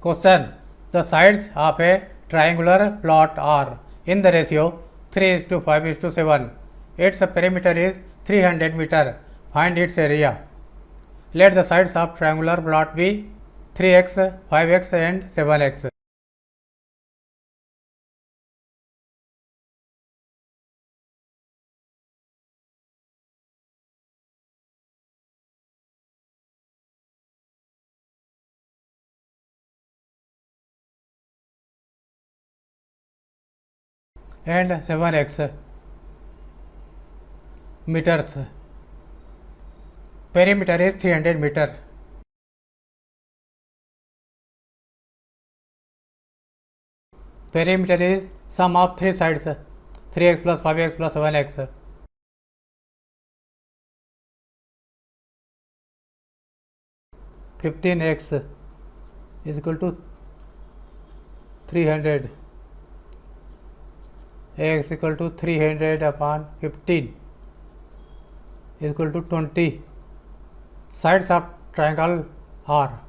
Question. The sides of a triangular plot are in the ratio 3:5:7. Its perimeter is 300 meter. Find its area. Let the sides of triangular plot be 3x, 5x and 7x. And 7x meters. Perimeter is 300 meter. Perimeter is sum of three sides 3x plus 5x plus 7x. (15x) is equal to 300. X equal to 300 upon 15 is equal to 20. Sides of triangle are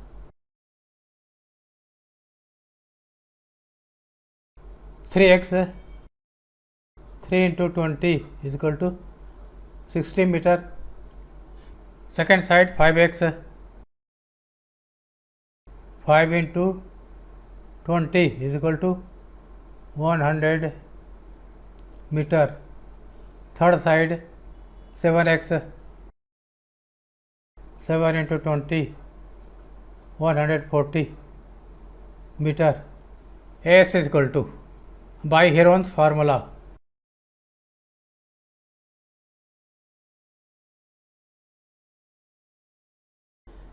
3x, 3 into 20 is equal to 60 meter. Second side 5x, 5 into 20 is equal to 100 meter. Third side 7x, 7 into 20 140 meter. S is equal to, by Heron's formula,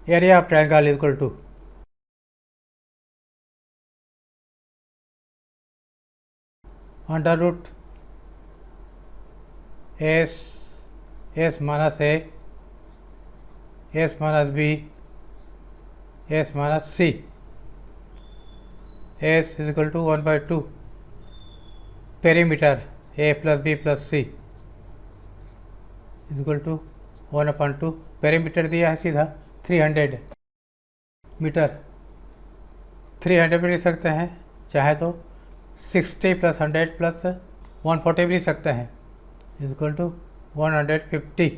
area of triangle is equal to under root S minus A, S minus B, S minus C. S is equal to 1 by 2 perimeter A plus B plus C is equal to 1 upon 2. perimeter दिया है सीधा 300 metre. 300 भी लिख सकते हैं, चाहे तो 60 plus 100 plus 140 भी लिख सकते हैं, is equal to 150.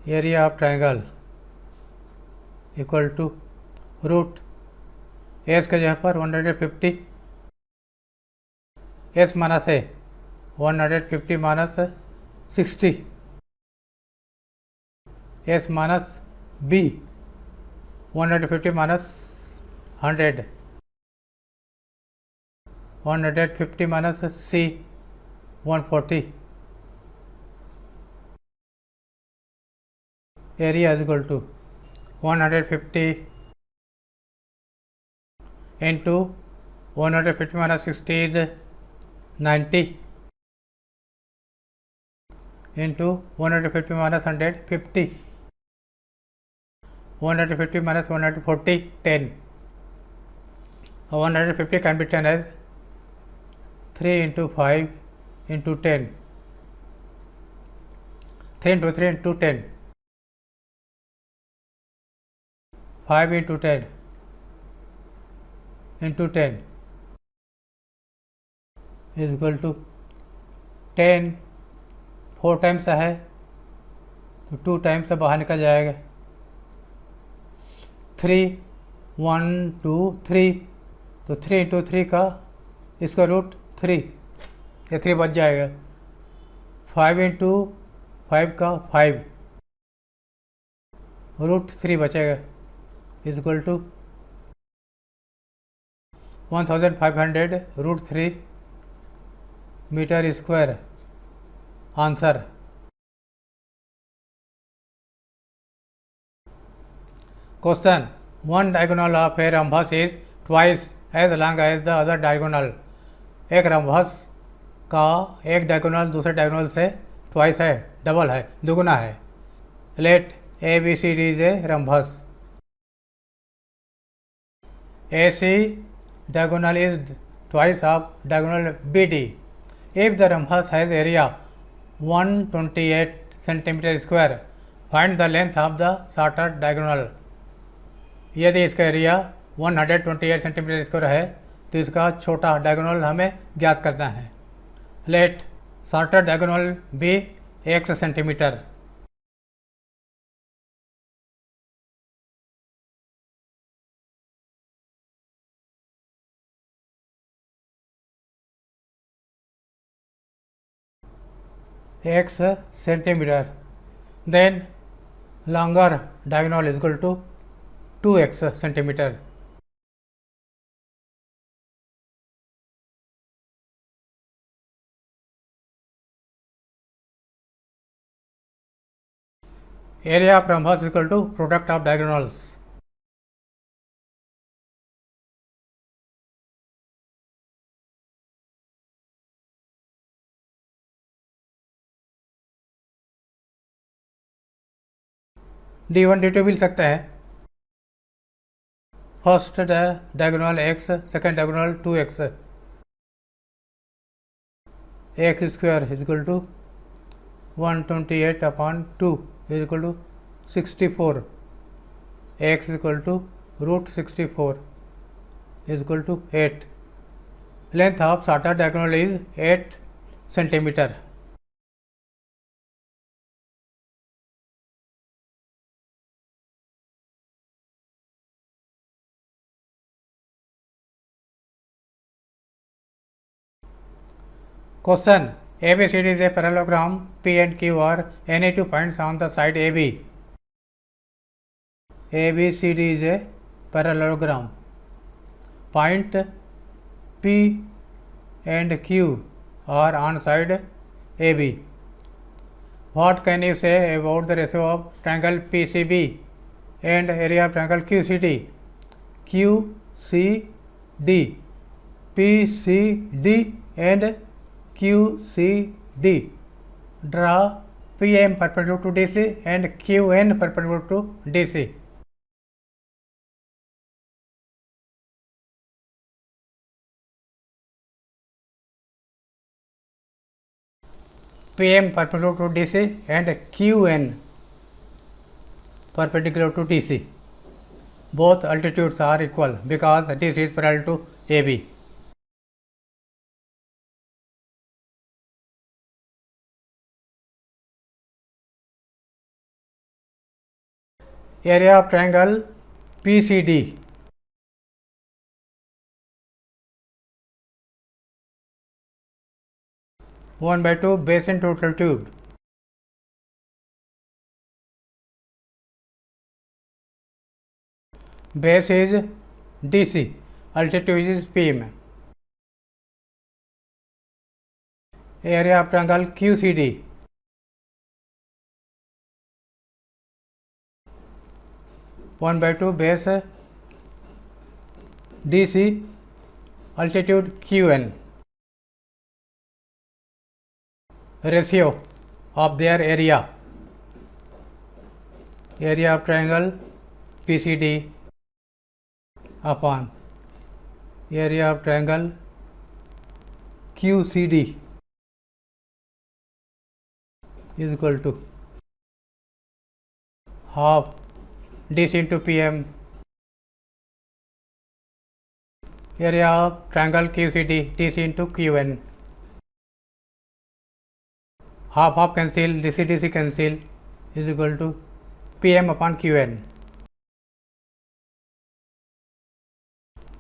Area of triangle equal to root s के जगह पर 150, s minus a 150 minus 60, s minus b 150 minus 100, 150 minus c 140. Area is equal to 150 into 150 minus 60 is 90 into 150 minus 100 50, 150 minus 140 10. 150 can be written as 3 into 5 into 10, 3 into 3 into 10, 5 into 10 into 10 is equal to 10. 4 times है तो 2 times से बाहर निकल जाएगा. 3 1 2 3 तो 3 into 3 का इसका root 3, ये 3 बच जाएगा. 5 इंटू 5 का 5 रूट 3 बचेगा is equal to 1500 root 3 metre square. Answer. Question. One diagonal of a rhombus is twice as long as the other diagonal. एक रंभस का एक डायगोनल दूसरे डायगोनल से ट्वाइस है, डबल है, दुगुना है. Let A B C D is a rhombus. A C diagonal is twice of diagonal BD. If the rhombus has area 128 centimeter square, find the length of the shorter diagonal. यदि इसका area 128 centimetre square है तो इसका छोटा diagonal हमें ज्ञात करना है। Let shorter diagonal be x centimetre. x centimeter, then longer diagonal is equal to 2x centimeter. Area of rhombus is equal to product of diagonals. d1 d2 मिल सकता है। First diagonal x, second diagonal 2x, x square is equal to 128/2 is equal to 64, x equal to √64 is equal to 8। Length of shorter diagonal is 8 centimetre. Question: ABCD is a parallelogram. P and Q are any two points on the side AB. ABCD is a parallelogram. Point P and Q are on side AB. What can you say about the ratio of triangle PCB and area of triangle QCD? QCD, PCD and QCD. Draw PM perpendicular to DC and QN perpendicular to DC. PM perpendicular to DC and QN perpendicular to DC. Both altitudes are equal because DC is parallel to AB. Area of triangle PCD. One by 2 base into altitude. Base is DC, altitude is PM. Area of triangle QCD. 1 by 2 base DC, altitude QN. Ratio of their area of triangle PCD upon area of triangle QCD is equal to half DC into PM. Area of triangle QCD DC into QN. Half cancel, DC cancel is equal to PM upon QN.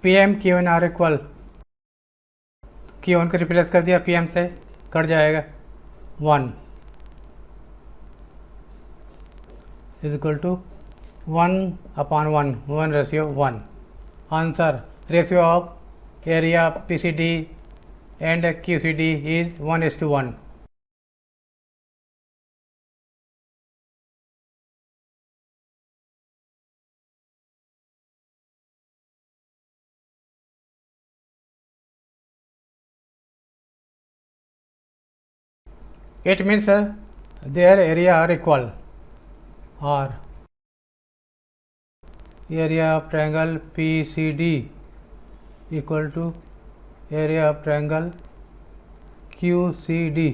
PM QN are equal. Q1 को replace कर दिया PM से, cut जाएगा 1 is equal to 1/1 ratio 1. Answer: ratio of area PCD and QCD is 1:1. It means their area are equal, or area of triangle PCD equal to area of triangle QCD